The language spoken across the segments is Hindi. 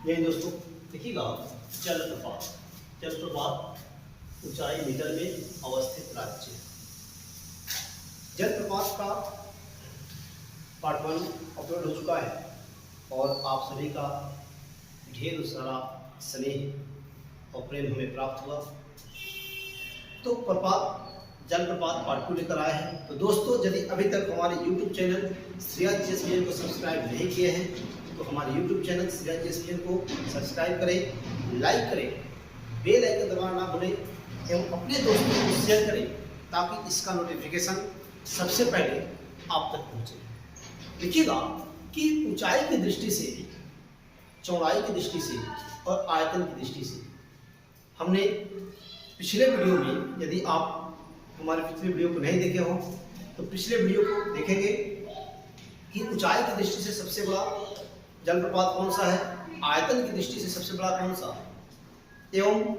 ये दोस्तों देखिएगा, जलप्रपात। जलप्रपात ऊंचाई मीटर में अवस्थित राज्य। जलप्रपात का पार्ट 1 अपलोड हो चुका है और आप सभी का ढेर सारा स्नेह और प्रेम हमें प्राप्त हुआ। तो जलप्रपात पार्ट 2 लेकर आए हैं। तो दोस्तों, यदि अभी तक हमारे YouTube चैनल श्रेयस JSPN को सब्सक्राइब नहीं किए हैं तो हमारे YouTube चैनल श्रेयस JSPN को सब्सक्राइब करें, लाइक करें, बेल आइकन दबाना ना भूलें एवं अपने दोस्तों को शेयर करें ताकि इसका नोटिफिकेशन सबसे पहले आप तक पहुंचे। देखिएगा कि ऊंचाई की दृष्टि से, चौड़ाई की दृष्टि से और आयतन की दृष्टि से हमने पिछले वीडियो में, यदि आप हमारे पिछले वीडियो को नहीं देखे हो तो पिछले वीडियो को देखेंगे कि ऊंचाई की दृष्टि से सबसे बड़ा जलप्रपात कौन सा है, आयतन की दृष्टि से सबसे बड़ा कौन सा एवं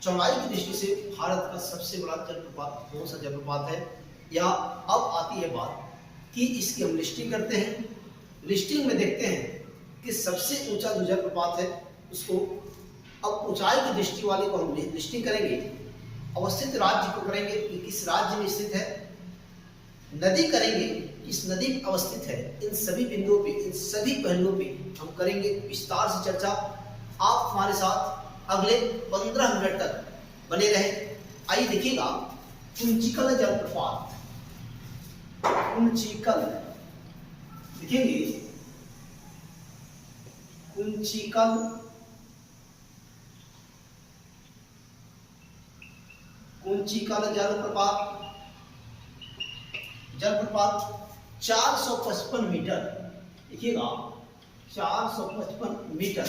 चौड़ाई की दृष्टि से भारत का सबसे बड़ा जलप्रपात कौन सा जलप्रपात है। या अब आती है बात कि इसकी हम लिस्टिंग करते हैं। लिस्टिंग में देखते हैं कि सबसे ऊंचा जो जलप्रपात है उसको, अब ऊंचाई की दृष्टि वाले को हम लिस्टिंग करेंगे, अवस्थित राज्य को करेंगे कि किस राज्य में स्थित है, नदी करेंगे किस नदी में अवस्थित है। इन सभी बिंदुओं पे, इन सभी पहलुओं पे हम करेंगे विस्तार से चर्चा। आप हमारे साथ अगले 15 मिनट तक बने रहे। आइए देखिएगा, कुंचिकल जलप्रपात, कुंचिकल देखेंगे, कुंचिकल जलप्रपात 455 मीटर। देखिएगा 455 मीटर।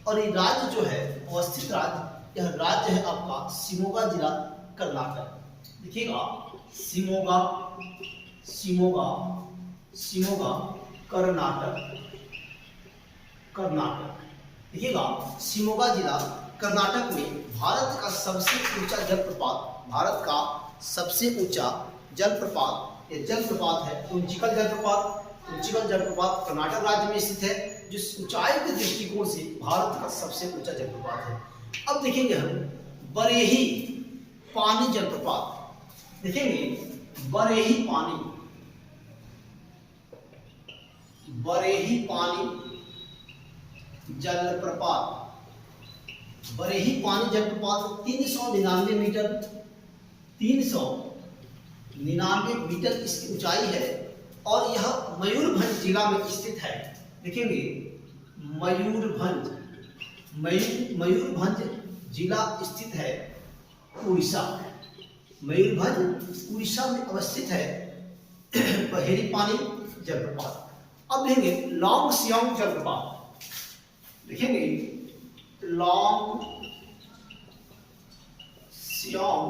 और ये राज्य जो है अवस्थित राज्य, यह राज्य है आपका शिमोगा जिला, कर्नाटक। देखिएगा शिमोगा कर्नाटक। देखिएगा शिमोगा जिला कर्नाटक में भारत का सबसे ऊंचा जलप्रपात, भारत का सबसे ऊंचा जलप्रपात, ये जलप्रपात है कुंचिकल जलप्रपात। कुंचिकल जलप्रपात कर्नाटक राज्य में स्थित है, जिस ऊंचाई के दृष्टिकोण से भारत का सबसे ऊंचा जलप्रपात है। अब देखेंगे हम बरेही पानी जलप्रपात। देखेंगे बरेही पानी जलप्रपात। बरेही पानी जलप्रपात 399 मीटर, 399 मीटर इसकी ऊंचाई है और यह मयूरभंज जिला में स्थित है। देखेंगे मयूरभंज जिला स्थित है, उड़ीसा। मयूरभंज उड़ीसा में अवस्थित है बरेही पानी जलप्रपात। अब देखेंगे लॉन्ग सियांग जलप्रपात। देखेंगे लॉन्ग सियांग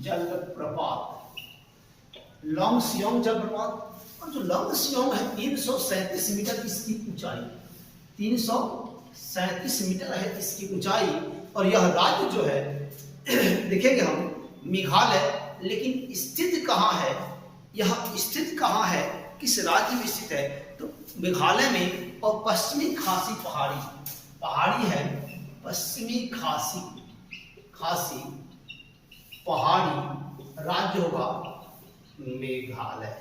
जलप्रपात, लॉन्ग सियांग जलप्रपात। और जो लॉन्ग सियांग है 337 मीटर इसकी ऊंचाई, 337 मीटर है इसकी ऊंचाई। और यह राज्य जो है देखेंगे हम मेघालय, लेकिन स्थित कहाँ है, यह स्थित कहाँ है, किस राज्य में स्थित है, तो मेघालय में। और पश्चिमी खासी पहाड़ी है, पश्चिमी खासी पहाड़ी। राज्य होगा मेघालय,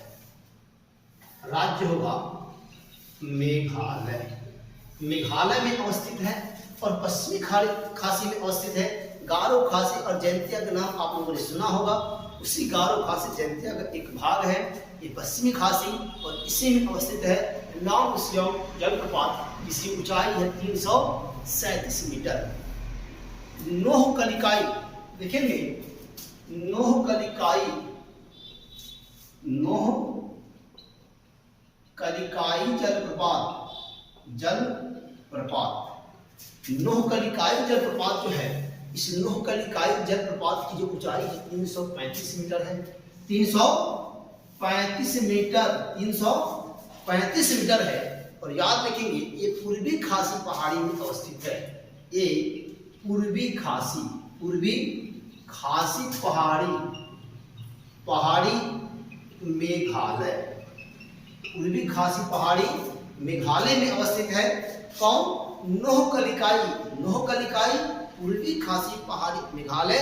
राज्य होगा मेघालय। मेघालय में अवस्थित है और पश्चिमी खासी में अवस्थित है। गारो खासी और जयंतिया का नाम आप लोगों ने सुना होगा, उसी गारो खासी जयंतिया का एक भाग है ये पश्चिमी खासी, और इसी में अवस्थित है लॉन्ग सियांग जलप्रपात, जिसकी ऊंचाई है 337 मीटर। नोहकलिकाई, देखेंगे नोहकलिकाई जलप्रपात। नोहकलिकाई जलप्रपात जो है, इस नोहकलिकाई जलप्रपात की जो ऊंचाई है 335 मीटर है। 335 मीटर है। और याद रखेंगे ये पूर्वी खासी पहाड़ी में अवस्थित है। ये पूर्वी खासी पहाड़ी मेघालय, पूर्वी खासी पहाड़ी मेघालय में अवस्थित है। कौन? नोहकलिकाई। नोहकलिकाई पूर्वी खासी पहाड़ी मेघालय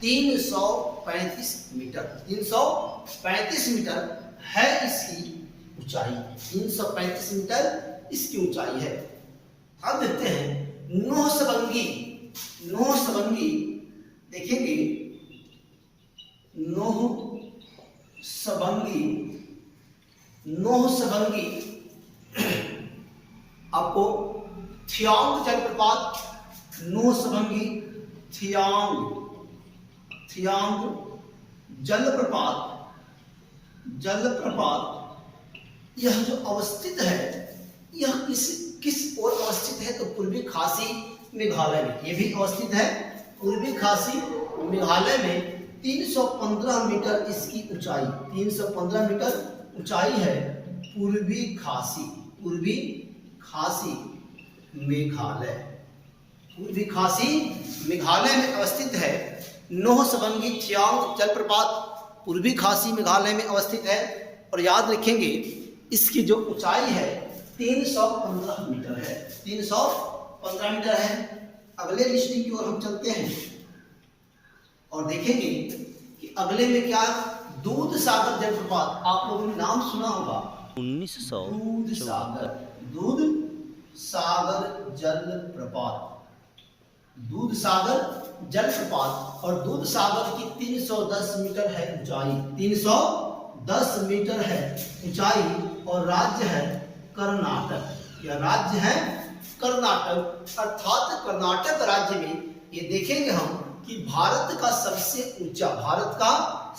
335 मीटर। 335 मीटर है इसकी ऊंचाई। 335 मीटर इसकी ऊंचाई है। अब देखते हैं नोहसबंगी। नोहसबंगी देखेंगे, नोहसबंगी। नोहसबंगी आपको थियांग जलप्रपात, नोहसबंगी थियांग जलप्रपात यह जो अवस्थित है, यह किस ओर अवस्थित है? तो पूर्वी खासी मेघालय में। यह भी अवस्थित है पूर्वी खासी मेघालय में। 315 मीटर इसकी ऊंचाई। 315 मीटर ऊंचाई है पूर्वी खासी मेघालय। पूर्वी खासी मेघालय में अवस्थित है नोहसबंगी थियांग जलप्रपात, पूर्वी खासी मेघालय में अवस्थित है। और याद रखेंगे इसकी जो ऊंचाई है 315 मीटर है। 315 मीटर है। अगले लिस्टिंग की ओर हम चलते हैं और देखेंगे कि अगले में क्या? दूध सागर जलप्रपात। आप लोगों ने नाम सुना होगा 1900 दूध सागर जलप्रपात। दूध सागर जलप्रपात और दूध सागर की 310 मीटर है ऊंचाई। 310 मीटर है ऊंचाई और राज्य है कर्नाटक। यह राज्य है कर्नाटक, अर्थात कर्नाटक राज्य में ये देखेंगे हम कि भारत का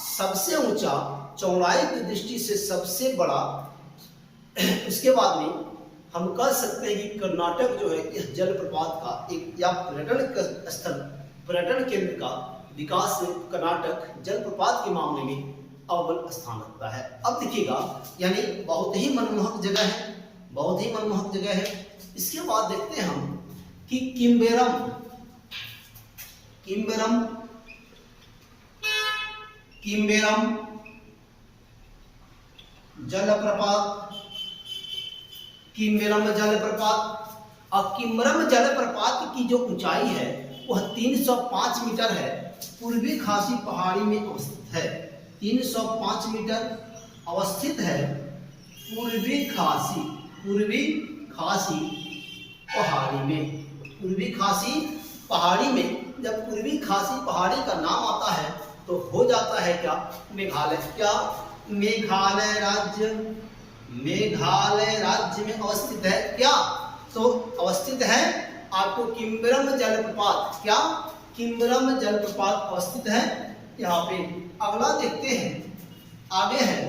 सबसे ऊंचा चौड़ाई की दृष्टि से सबसे बड़ा, उसके बाद में हम कह सकते हैं कि कर्नाटक जो है इस जलप्रपात का एक या पर्यटन स्थल, पर्यटन केंद्र का विकास में कर्नाटक जलप्रपात के मामले में अव्वल स्थान रखता है। अब देखिएगा, यानी बहुत ही मनमोहक जगह है, बहुत ही मनमोहक जगह है। इसके बाद देखते हैं हम कि किम्बेरम जलप्रपात। किम्बेरम जलप्रपात। और किम्बेरम जलप्रपात की जो ऊंचाई है वह 305 मीटर है, पूर्वी खासी पहाड़ी में अवस्थित है। 305 मीटर अवस्थित है पूर्वी खासी पहाड़ी में। पूर्वी खासी पहाड़ी में जब पूर्वी खासी पहाड़ी का नाम आता है तो हो जाता है क्या? मेघालय। क्या? मेघालय राज्य में अवस्थित है। क्या? तो अवस्थित है आपको किम्बेरम जलप्रपात। क्या? किम्बेरम जलप्रपात अवस्थित है यहाँ पे। अगला देखते हैं, आगे है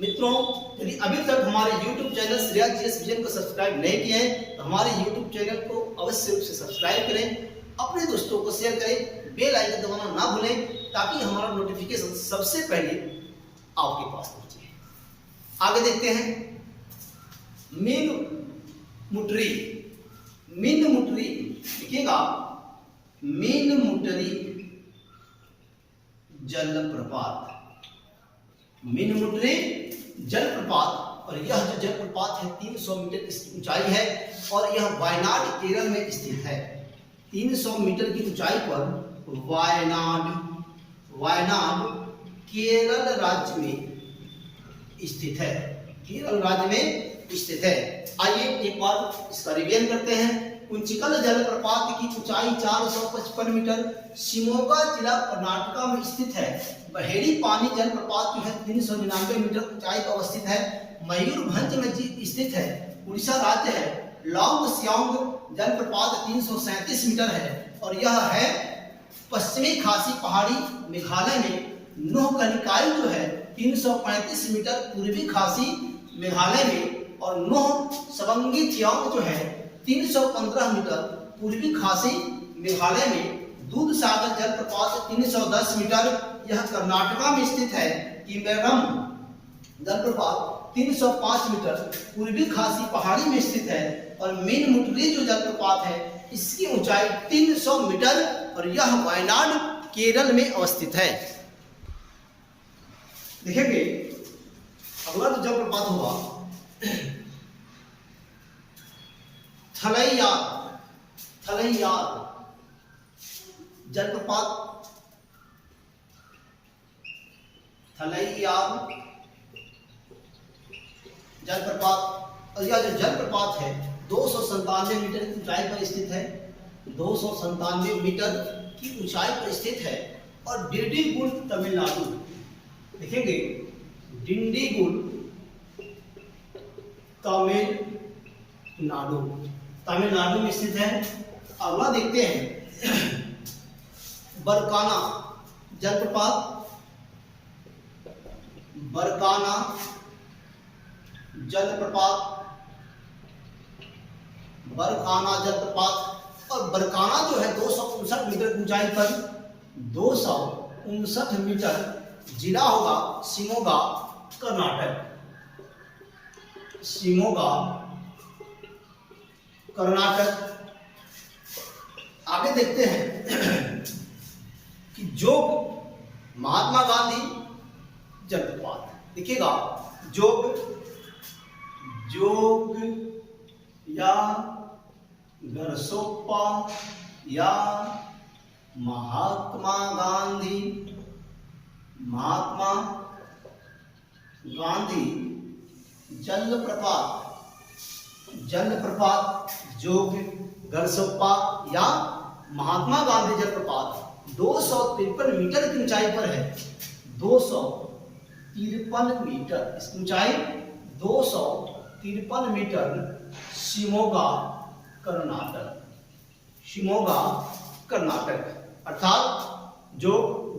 मित्रों, यदि अभी तक हमारे YouTube channel Shreya GS vision को सब्सक्राइब नहीं किए हैं तो हमारे YouTube चैनल को अवश्य रूप से सब्सक्राइब करें, अपने दोस्तों को शेयर करें, बेल आइकन दबाना ना भूलें ताकि हमारा नोटिफिकेशन सबसे पहले आपके पास पहुंचे। आगे देखते हैं मीनमुटरी। देखिएगा, मीनमुटरी जलप्रपात और यह जो जलप्रपात है 300 मीटर इसकी ऊंचाई है और यह वायनाड केरल में स्थित है। 300 मीटर की ऊंचाई पर वायनाड केरल राज्य में स्थित है। केरल राज्य में स्थित है। आइए एक बार इसका रिवीजन करते हैं। कुंचिकल जलप्रपात की ऊंचाई 455 मीटर, शिमोगा जिला कर्नाटका में स्थित है। बहेड़ी पानी जलप्रपात जो है 399 मीटर ऊंचाई पर अवस्थित है, मयूरभंज में स्थित है, उड़ीसा राज्य है। लॉन्ग सियांग जलप्रपात 337 मीटर है और यह है पश्चिमी खासी पहाड़ी मेघालय में। नोहकलिकाई जो है 335 मीटर पूर्वी खासी मेघालय में और नोहसबंगी थियांग जो है 315 मीटर पूर्वी खासी मेघालय में। दूध सागर जलप्रपात 310 मीटर, यह कर्नाटका में स्थित है। किम्बेरम जलप्रपात 305 मीटर पूर्वी खासी पहाड़ी में स्थित है और मीनमुटरी जो जलप्रपात है इसकी ऊंचाई 300 मीटर और यह वायनाड केरल में अवस्थित है। देखेंगे अगला जो जलप्रपात होगा थलैयार, थलैयार जलप्रपात, थलैयार जलप्रपात। और यह जो जलप्रपात है 297 मीटर की ऊंचाई पर स्थित है, 297 मीटर की ऊंचाई पर स्थित है और डिंडीगुल तमिलनाडु, देखेंगे डिंडीगुल तमिलनाडु, तमिलनाडु में स्थित है। अगला देखते हैं बरकाना जलप्रपात, बरकाना जलप्रपात, बरकाना जलप्रपात। और बरकाना जो है 259 मीटर की ऊंचाई पर, 259 मीटर, जिला होगा शिमोगा कर्नाटक, शिमोगा कर्नाटक। आगे देखते हैं कि जोग महात्मा गांधी जलप्रपात, देखिएगा जोग, जोग या गरसोप्पा या महात्मा गांधी, महात्मा गांधी जलप्रपात, जलप्रपात जोग गरसोप्पा या महात्मा गांधी जलप्रपात 253 मीटर की ऊंचाई पर है, 253 मीटर, इसकी ऊंचाई 253 मीटर, शिमोगा कर्नाटक, शिमोगा कर्नाटक। अर्थात जो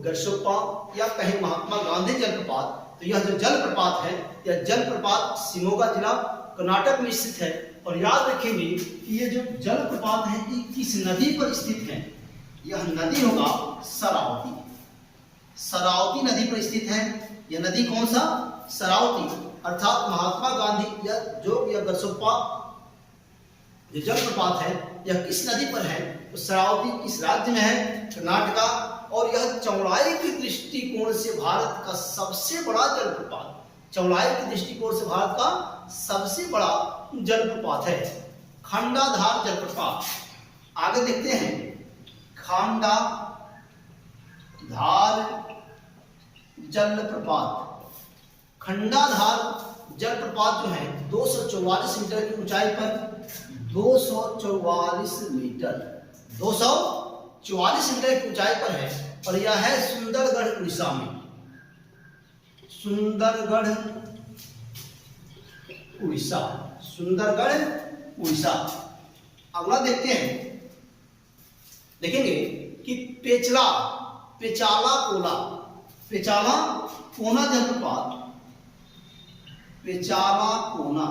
गरसोप्पा या कहीं महात्मा गांधी जलप्रपात, तो यह जो जलप्रपात है, यह जलप्रपात शिमोगा जिला कर्नाटक में स्थित है। और याद रखेंगे कि ये जो जलप्रपात है ये किस नदी पर स्थित है, यह नदी होगा शरावती, शरावती नदी पर स्थित है। यह नदी कौन सा? शरावती। अर्थात महात्मा गांधी या जो यह गरसोप्पा जो जलप्रपात है यह किस नदी पर है? तो शरावती किस राज्य में है? कर्नाटका। और यह चौड़ाई के दृष्टिकोण से भारत का सबसे बड़ा जलप्रपात, चौड़ाई के दृष्टिकोण से भारत का सबसे बड़ा जलप्रपात है, खंडाधार जलप्रपात। आगे देखते हैं खंडाधार जलप्रपात। खंडाधार जलप्रपात जो है 244 मीटर की ऊंचाई पर, 244 मीटर, 244 मीटर की ऊंचाई पर है और यह है सुंदरगढ़ उड़ीसा में, सुंदरगढ़ उड़ीसा, सुंदरगढ़ उड़ीसा। अगला देखते हैं, देखेंगे कि पेचला, पेचाला कोला, पेचाला कोना जलप्रपात, पेचाला कोना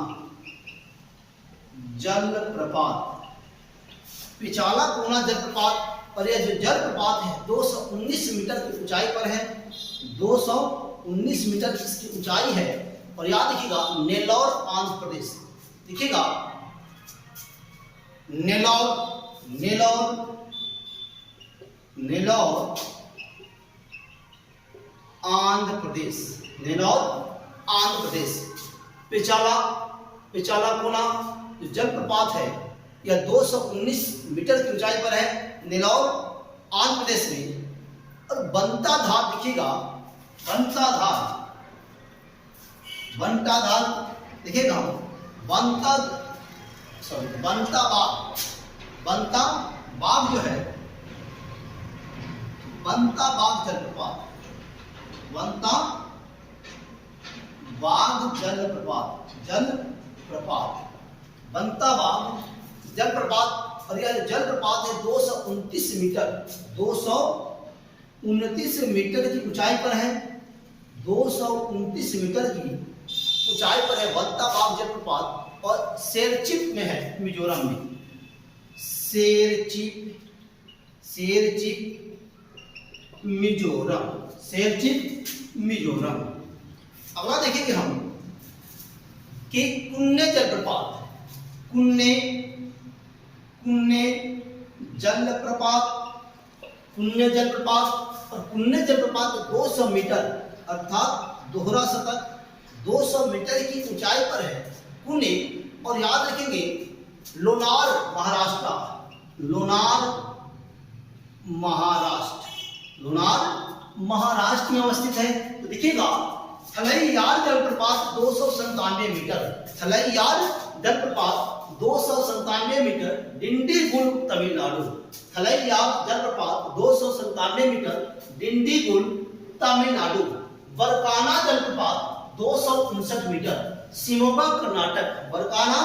जलप्रपात, पेचाला कोना जलप्रपात। और यह जो जलप्रपात है 219 मीटर की ऊंचाई पर है, 219 मीटर इसकी ऊंचाई है। और याद रखिएगा नेल्लौर आंध्र प्रदेश, देखिएगा नेल्लौर, नेल्लौर, नेल्लौर आंध्र प्रदेश, नेल्लौर आंध्र प्रदेश। पेचाला, पेचाला कोना जो जलप्रपात है यह 219 मीटर की ऊंचाई पर है, नेल्लौर आंध्र प्रदेश में। और बंताधार देखिएगा, बंताधार, बंताधार देखिएगा, बंता सॉरी बंता बाग, बंता बाग जो है, बंता बाग जलप्रपात, बंता बाग जलप्रपात, जलप्रपात, बंता बाग जलप्रपात। और यह जलप्रपात है 229 मीटर, 229 मीटर की ऊंचाई पर है, 229 मीटर की ऊंचाई पर है बंता बाग जलप्रपात। और शेरचिप में है, मिजोरम में, शेरचिप, शेरचिप मिजोरम, शेरचिप मिजोरम। अगला देखेंगे हम कि कुन्ने जलप्रपात, कुन्ने, कुन्ने जलप्रपात, कुन्ने जलप्रपात। और कुन्ने जलप्रपात 200 मीटर अर्थात दोहरा शतक 200 मीटर की ऊंचाई पर है कुन्ने। और याद रखेंगे लोनार महाराष्ट्र, लोनार महाराष्ट्र, लोनार महाराष्ट्र में अवस्थित है। तो देखिएगा थलैयार जलप्रपात 297 मीटर, थलैयार जलप्रपात 297 मीटर, डिंडीगुल तमिलनाडु, थलैयार जलप्रपात 297 मीटर, डिंडीगुल तमिलनाडु। बरकाना जलप्रपात 259 मीटर, शिमोगा कर्नाटक, बरकाना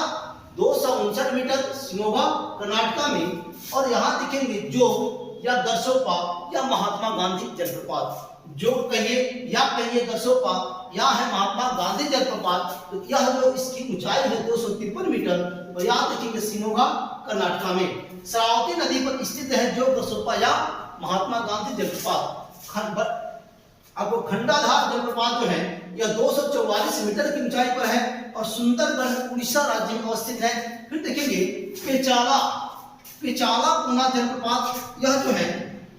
259 मीटर, शिमोगा कर्नाटका में। और यहाँ देखेंगे जोग या दरसोपा या महात्मा गांधी जलप्रपात, जो कहिए या कहिए दरसोपा या है महात्मा गांधी जलप्रपात। तो यह जो इसकी ऊंचाई है 253 मीटर, और यहाँ देखेंगे शिमोगा कर्नाटका में। शरावती नदी पर स्थित है जो दरसोपा या महात्मा गांधी जलप्रपात। अब खंडाधार जलप्रपात जो है यह 244 मीटर की ऊंचाई पर है और सुंदरगढ़ उड़ीसा राज्य में अवस्थित है। फिर देखेंगे पेचाला, पेचाला पूना जलप्रपात, यह जो है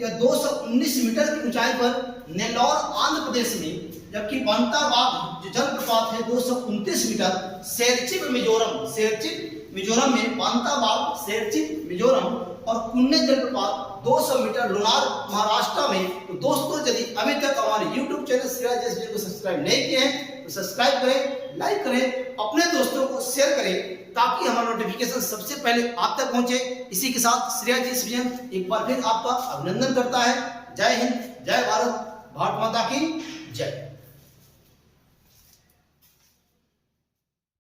यह 219 मीटर की ऊंचाई पर नेल्लौर आंध्र प्रदेश में। जबकि बांताबाग जो जलप्रपात है 229 मीटर, सेरचिप मिजोरम, सेरचिप मिजोरम में, बांताबाग सेरचिप मिजोरम। और कुन्ने जलप्रपात 200 मीटर लोनार महाराष्ट्र में। तो दोस्तों यदि अभी तक हमारे YouTube चैनल श्रेया जी को सब्सक्राइब नहीं किए हैं तो सब्सक्राइब करें, लाइक करें, अपने दोस्तों को शेयर करें ताकि हमारा नोटिफिकेशन सबसे पहले आप तक पहुंचे। इसी के साथ श्रेया जी एक बार फिर आपका अभिनंदन करता है। जय हिंद, जय भारत, भारत माता की जय।